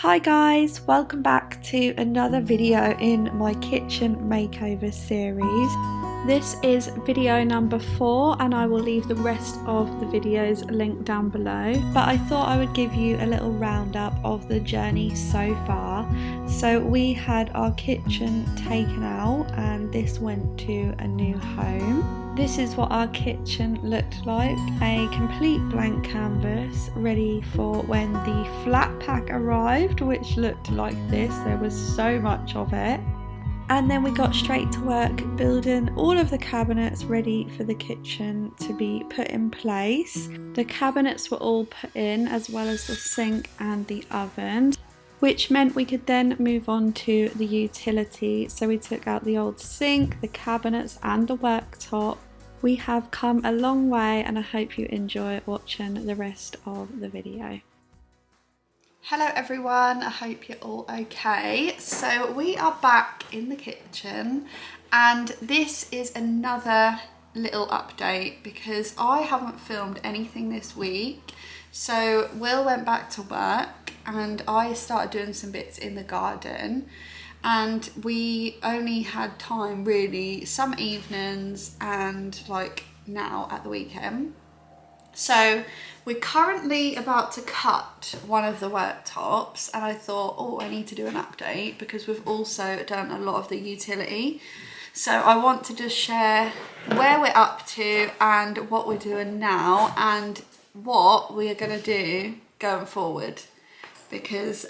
Hi guys, welcome back to another video in my kitchen makeover series. This is video number 4 and I will leave the rest of the videos linked down below. But I thought I would give you a little roundup of the journey so far. So we had our kitchen taken out and this went to a new home. This is what our kitchen looked like, a complete blank canvas ready for when the flat pack arrived, which looked like this. There was so much of it. And then we got straight to work building all of the cabinets ready for the kitchen to be put in place. The cabinets were all put in, as well as the sink and the oven, which meant we could then move on to the utility. So we took out the old sink, the cabinets and the worktop. We have come a long way and I hope you enjoy watching the rest of the video. Hello everyone, I hope you're all okay. So we are back in the kitchen and this is another little update because I haven't filmed anything this week. So Will went back to work and I started doing some bits in the garden, and we only had time really some evenings and like now at the weekend. So we're currently about to cut one of the worktops and I thought, oh, I need to do an update because we've also done a lot of the utility. So I want to just share where we're up to and what we're doing now and what we are going to do going forward, because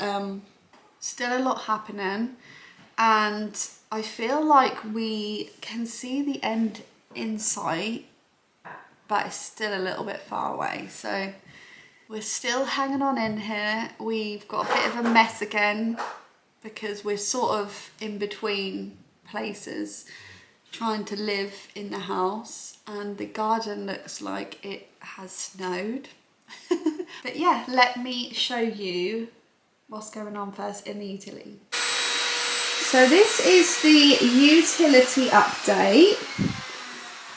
still a lot happening and I feel like we can see the end in sight, but it's still a little bit far away. So we're still hanging on in here. We've got a bit of a mess again because we're sort of in between places trying to live in the house, and the garden looks like it has snowed. But yeah, let me show you what's going on first in the utility. So this is the utility update.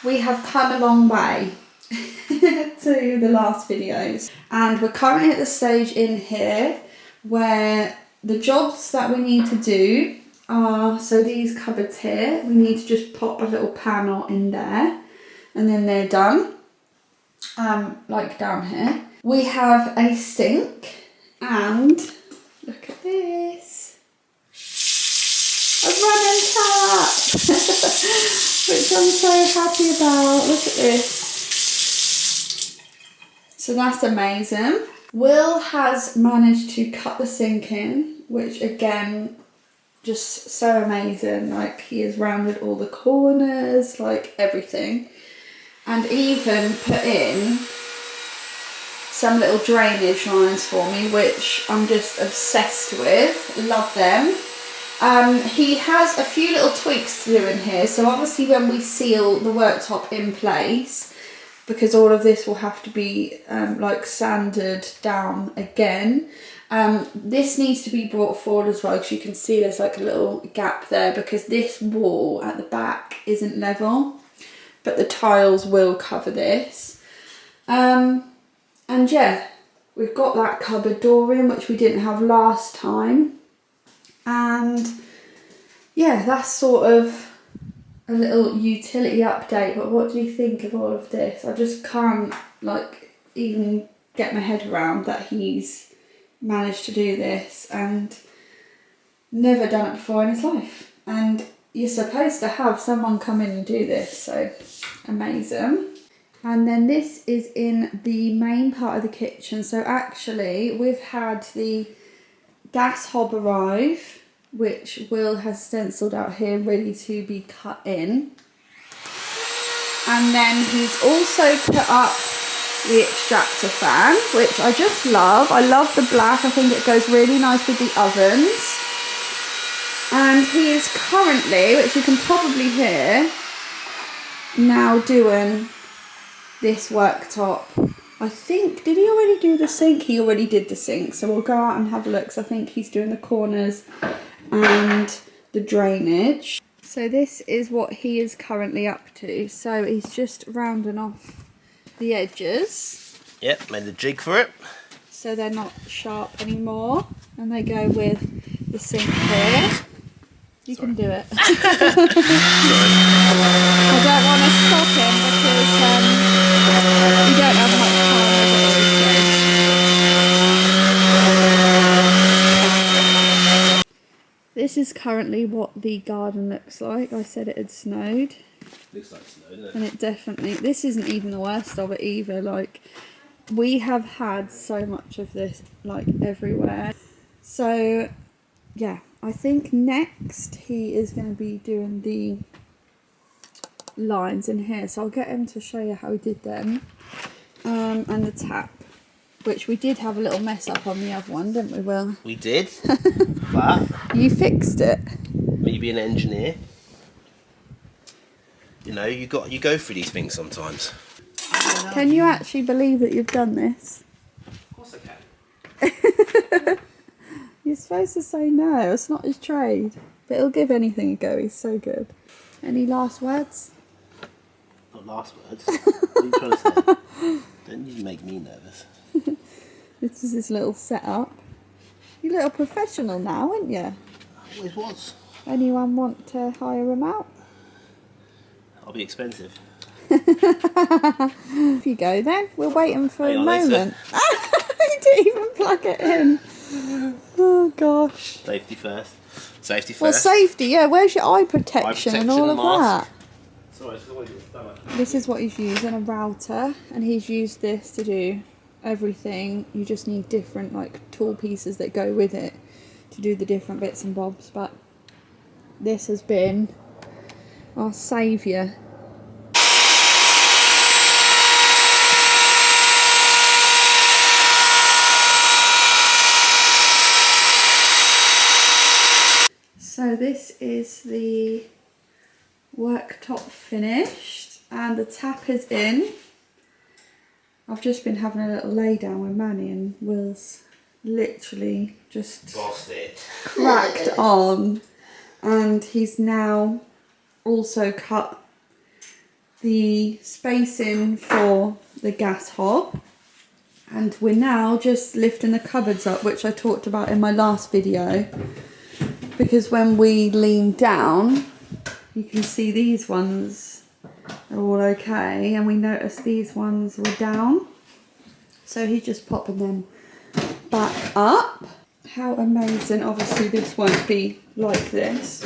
We have come a long way to the last videos, and we're currently at the stage in here where the jobs that we need to do are, so these cupboards here, we need to just pop a little panel in there and then they're done, like down here. We have a sink and look at this, a running tap, which I'm so happy about. Look at this. So that's amazing. Will has managed to cut the sink in, which again, just so amazing. Like, he has rounded all the corners, like everything, and even put in some little drainage lines for me, which I'm just obsessed with. Love them. He has a few little tweaks to do in here. So obviously when we seal the worktop in place, because all of this will have to be like sanded down again, this needs to be brought forward as well, because you can see there's like a little gap there because this wall at the back isn't level, but the tiles will cover this. And yeah, we've got that cupboard door in, which we didn't have last time. And yeah, that's sort of a little utility update. But what do you think of all of this? I just can't like even get my head around that he's managed to do this and never done it before in his life. And you're supposed to have someone come in and do this, so amazing. And then this is in the main part of the kitchen. So actually we've had the gas hob arrive, which Will has stenciled out here ready to be cut in. And then he's also put up the extractor fan, which I just love. I love the black. I think it goes really nice with the ovens. And he is currently, which you can probably hear, now doing this worktop. I think, did he already do the sink? He already did the sink, so we'll go out and have a look. So I think he's doing the corners and the drainage. So this is what he is currently up to. So he's just rounding off the edges. Yep, made the jig for it. so they're not sharp anymore, and they go with the sink here. You can do it. I don't want to stop him because you don't have much time as it is. This is currently what the garden looks like. I said it had snowed. Looks like snow, doesn't it? And it definitely, this isn't even the worst of it either. Like, we have had so much of this, like, everywhere. So, yeah, I think next he is going to be doing the lines in here. So I'll get him to show you how he did them. And the tap, which we did have a little mess up on the other one, didn't we, Will? We did. But you fixed it. me being an engineer, you know, you go through these things sometimes. Can you actually believe that you've done this? Of course I can. You're supposed to say no, it's not his trade. But he'll give anything a go, he's so good. Any last words? Not last words. What are you trying to say? Don't you make me nervous. This is his little setup. You're a little professional now, aren't you? I always was. Anyone want to hire him out? I'll be expensive. Off you go then. We're waiting for a moment. You didn't even plug it in. Oh gosh. Safety first. Safety first. Well, safety, yeah. Where's your eye protection and all of mask. that? Sorry, it's always done. This is what he's using, a router, and he's used this to do everything. You just need different like tool pieces that go with it to do the different bits and bobs, but this has been our saviour. So this is the worktop finished and the tap is in. I've just been having a little lay down with Manny and Will's literally just Bossed it. cracked on, and he's now also cut the spacing for the gas hob, and we're now just lifting the cupboards up, which I talked about in my last video, because when we lean down you can see these ones are all okay, and we noticed these ones were down, so he's just popping them back up. How amazing. Obviously this won't be like this,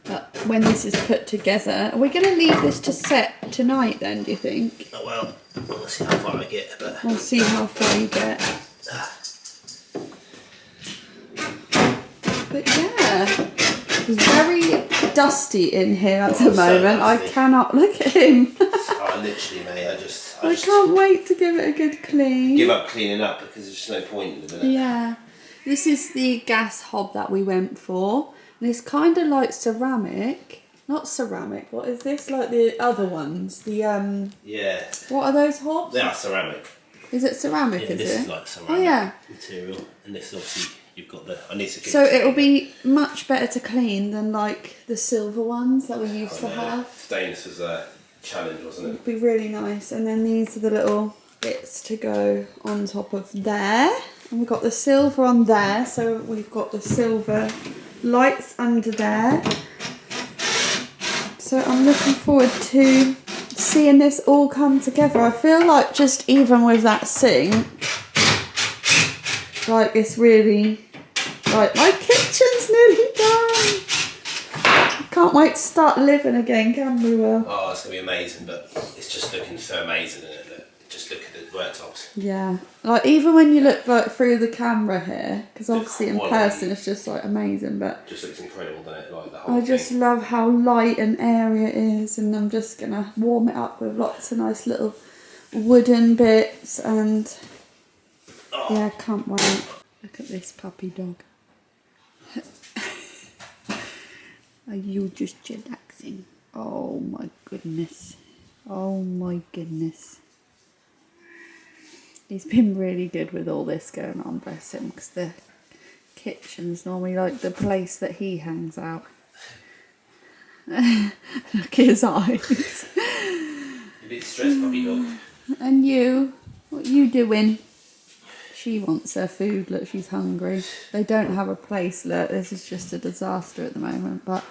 but when this is put together, are we going to leave this to set tonight then, do you think? Oh well, we'll see how far I get, but We'll see how far you get. But yeah, it's very dusty in here at the moment. I cannot look at him. oh, literally, mate, I can't wait to give it a good clean. give up cleaning up because there's just no point in the minute. Yeah, this is the gas hob that we went for, and it's kind of like ceramic. Not ceramic. What is this? Like the other ones? The Yeah. What are those hobs? They are ceramic. Is it ceramic? Yeah, is this it? is like ceramic material, and this obviously you've got the. I need to. So it'll be much better to clean than like the silver ones that we used to have. Stainless was a challenge, wasn't it? It'd be really nice. And then these are the little bits to go on top of there. And we've got the silver on there, so we've got the silver lights under there. So I'm looking forward to seeing this all come together. I feel like just even with that sink, like it's really, like my kitchen's nearly done. Can't wait to start living again, can we, Will? Oh, it's going to be amazing, but it's just looking so amazing, isn't it? Just look at the worktops. Yeah, like even when you look like through the camera here, because obviously in quality. person it's just like amazing, but Just looks incredible, doesn't it? Like the whole I just thing. love how light and airy it is, and I'm just gonna warm it up with lots of nice little wooden bits, and yeah, can't wait. Look at this puppy dog. Are you just chillaxing? Oh my goodness. Oh my goodness. He's been really good with all this going on, bless him, because the kitchen's normally like the place that he hangs out. Look at his eyes. A bit stressed, puppy dog. And you? What you doing? She wants her food. Look, she's hungry. They don't have a place. Look, this is just a disaster at the moment. But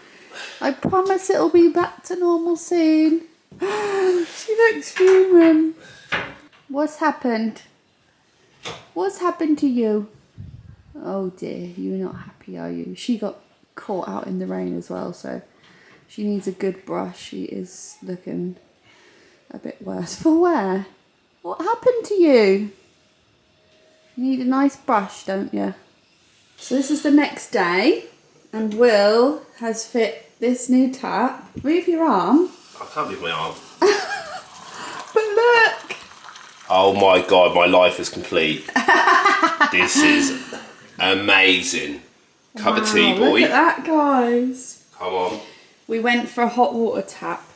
I promise it'll be back to normal soon. She looks human. What's happened? What's happened to you? Oh dear, you're not happy, are you? She got caught out in the rain as well, so she needs a good brush. She is looking a bit worse. For where? What happened to you? You need a nice brush, don't you? So this is the next day, and Will has fit this new tap. Move your arm. I can't move my arm. But look! Oh my god, my life is complete. This is amazing. Cup of tea, boy. Look at that, guys. Come on. We went for a hot water tap.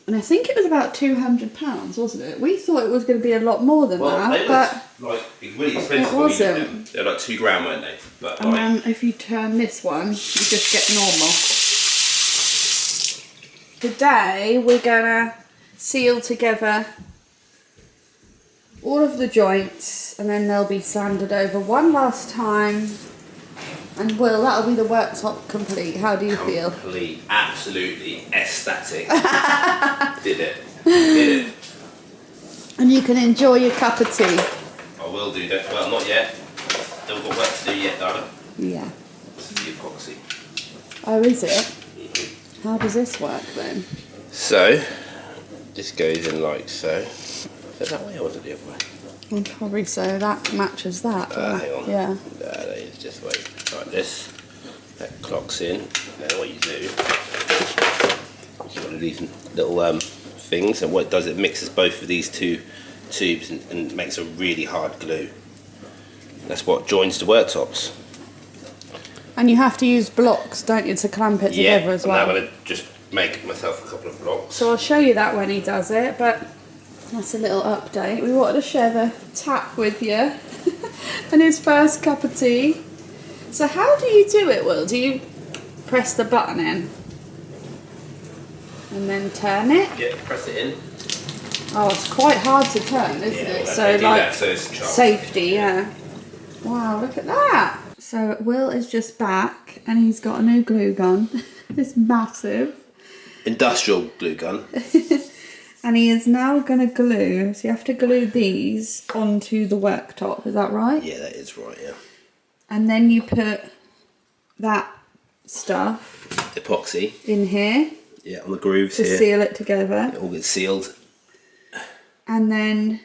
And I think it was about £200, wasn't it? We thought it was going to be a lot more than that, but like really expensive. it wasn't. They're like £2 grand, weren't they? But and then if you turn this one, you just get normal. Today we're gonna seal together all of the joints, and then they'll be sanded over one last time. And Will, that'll be the worktop complete. How do you feel? Complete, absolutely ecstatic. Did it. Did it. And you can enjoy your cup of tea. I will do that. Well, not yet. Still got work to do yet, darling. Yeah. This is the epoxy. Oh, is it? How does this work then? So, this goes in like so. Is it that way or was it the other way? Well, probably so. That matches that. Hang on. Yeah. That is just like this. That clocks in. Then what you do, you've got these little things, and what it does, it mixes both of these two tubes and makes a really hard glue. That's what joins the worktops. And you have to use blocks, don't you, to clamp it together as well? Yeah, I'm going to just make myself a couple of blocks. So I'll show you that when he does it, but that's a little update. We wanted to share the tap with you and his first cup of tea. So how do you do it, Will? Do you press the button in and then turn it? Yeah, press it in. Oh, it's quite hard to turn, isn't it? Well, So like so it's sharp. safety, yeah. Wow, look at that. So Will is just back and he's got a new glue gun. It's massive. Industrial glue gun. And he is now going to glue, so you have to glue these onto the worktop, is that right? Yeah, that is right, yeah. And then you put that stuff Epoxy. in here. Yeah, on the grooves to here. seal it together. It all gets sealed. And then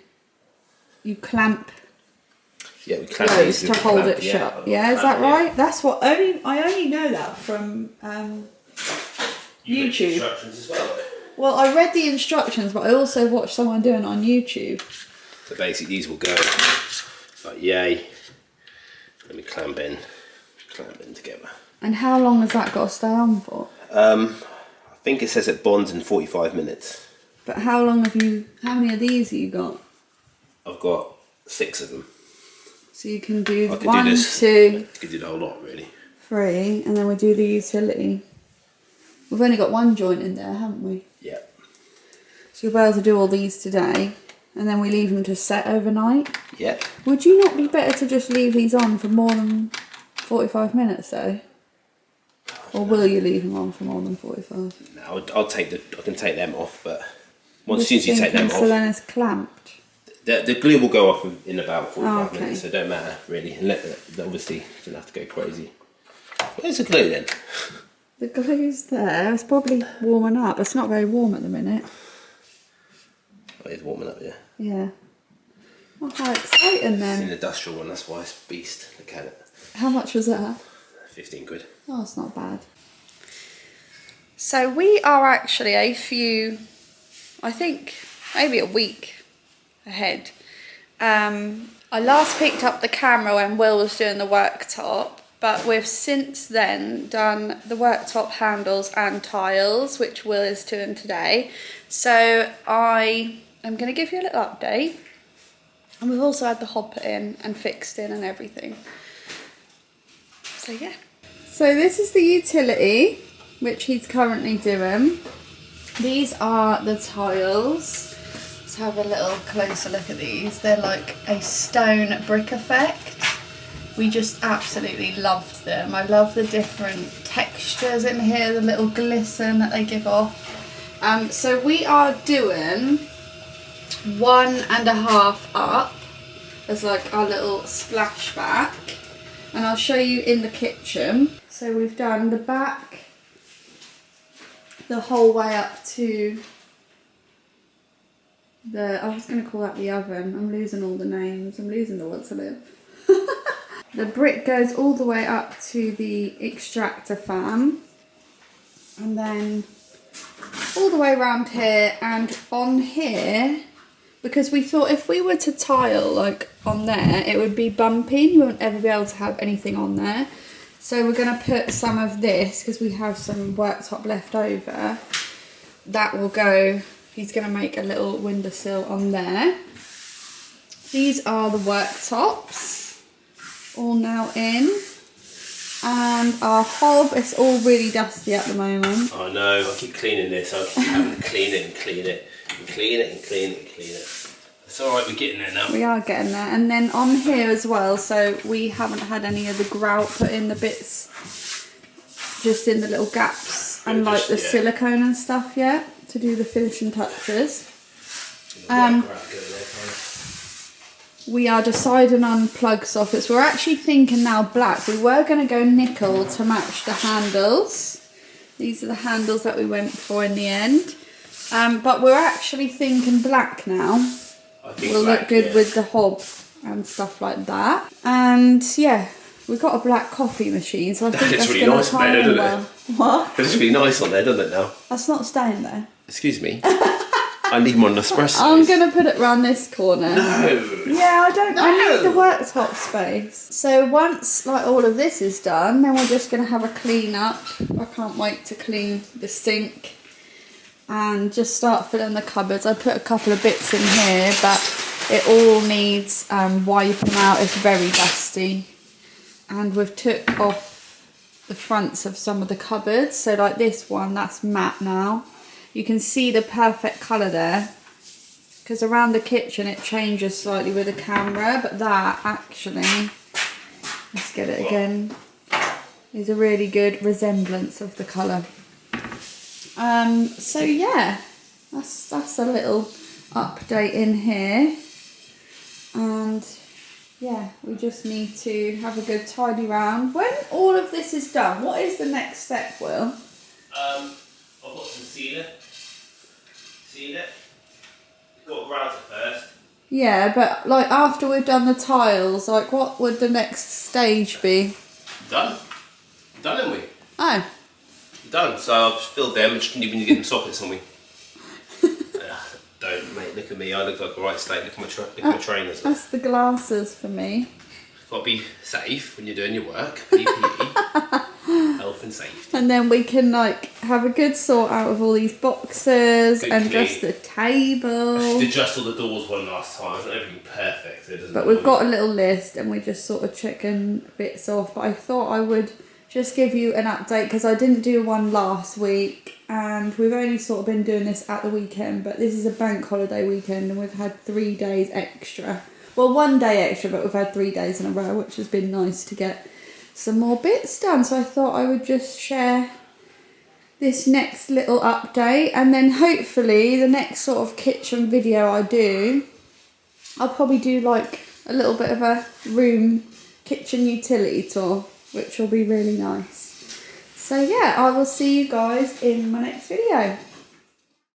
you clamp Yeah, we clamp those these to hold clamp, it shut. Yeah, is that right? That's what I only know that from You YouTube. instructions as well. Well, I read the instructions, but I also watched someone doing it on YouTube. So basically these will go like yay. Let me clamp in together. And how long has that got to stay on for? I think it says it bonds in 45 minutes. But how many of these have you got? I've got 6 of them. So you can do I could 1, do this. 2, I could do the whole lot really. 3, and then we do the utility. We've only got one joint in there, haven't we? Yeah. So you'll be able to do all these today, and then we leave them to set overnight. Yeah. Would you not be better to just leave these on for more than 45 minutes though? Or will you leave them on for more than 45? No, I can take them off, but as soon as you take them So off, then it's clamped. the glue will go off in about 45 okay. minutes, so it don't matter really. And obviously, you don't have to go crazy. Where's the glue then? The glue's there. It's probably warming up. It's not very warm at the minute. Oh, it's warming up, yeah. Yeah. Well, how exciting It's then. an industrial one, that's why it's beast. Look at it. How much was that? 15 quid. Oh, it's not bad. So we are actually I think maybe a week ahead. I last picked up the camera when Will was doing the worktop, but we've since then done the worktop handles and tiles, which Will is doing today. So I am going to give you a little update. And we've also had the hob put in and fixed in and everything. So yeah. So this is the utility, which he's currently doing. These are the tiles. Let's have a little closer look at these. They're like a stone brick effect. We just absolutely loved them. I love the different textures in here, the little glisten that they give off. So we are doing 1.5 up as like our little splashback, and I'll show you in the kitchen. So we've done the back the whole way up to I was going to call that the oven. I'm losing all the names. I'm losing the will to live. The brick goes all the way up to the extractor fan, and then all the way around here and on here, because we thought if we were to tile like on there, it would be bumpy. You won't ever be able to have anything on there. So we're going to put some of this, because we have some worktop left over. That will go, he's going to make a little windowsill on there. These are the worktops, all now in. And our hob is all really dusty at the moment. Oh no, I keep cleaning this. I keep having to clean it and clean it and clean it and clean it and clean it. It's alright, we're getting there now. We are getting there. And then on here as well, so we haven't had any of the grout put in the bits, just in the little gaps and like the silicone and stuff yet, to do the finishing touches. We are deciding on plug sockets. We're actually thinking now black. We were going to go nickel to match the handles. These are the handles that we went for in the end. But we're actually thinking black now. Will look good with the hob and stuff like that. And yeah, we've got a black coffee machine, so I think that's really nice on there, doesn't it? What? It's really nice on there, doesn't it now? That's not staying there. Excuse me. I need more Nespresso. I'm going to put it around this corner. No. Yeah, I need the worktop space. So once like all of this is done, then we're just going to have a clean up. I can't wait to clean the sink and just start filling the cupboards. I put a couple of bits in here, but it all needs wiping out. It's very dusty. And we've took off the fronts of some of the cupboards. So like this one, that's matte now. You can see the perfect colour there, because around the kitchen it changes slightly with the camera, but that actually, let's get it again, is a really good resemblance of the colour. So yeah, that's a little update in here, and yeah, we just need to have a good tidy round. When all of this is done, what is the next step, Will? I've got some sealer. Got to grout it first. Yeah, but like after we've done the tiles, like what would the next stage be? Done, haven't we? Oh. Done. So I've filled them. I just need to get them sockets on me. Don't, mate. Look at me. I look like a right state. Look at my trainers. That's the glasses for me. Got to be safe when you're doing your work. PPE, health and safety. And then we can like have a good sort out of all these boxes good and clean. just the table. I did adjust all the doors one last time. It's not everything perfect. It doesn't. But we've got a little list and we're just sort of checking bits off. But I thought I would just give you an update because I didn't do one last week and we've only sort of been doing this at the weekend, but this is a bank holiday weekend and we've had 3 days extra. Well, 1 day extra, but we've had 3 days in a row, which has been nice to get some more bits done. So I thought I would just share this next little update, and then hopefully the next sort of kitchen video I do, I'll probably do like a little bit of a kitchen utility tour, which will be really nice. So yeah, I will see you guys in my next video.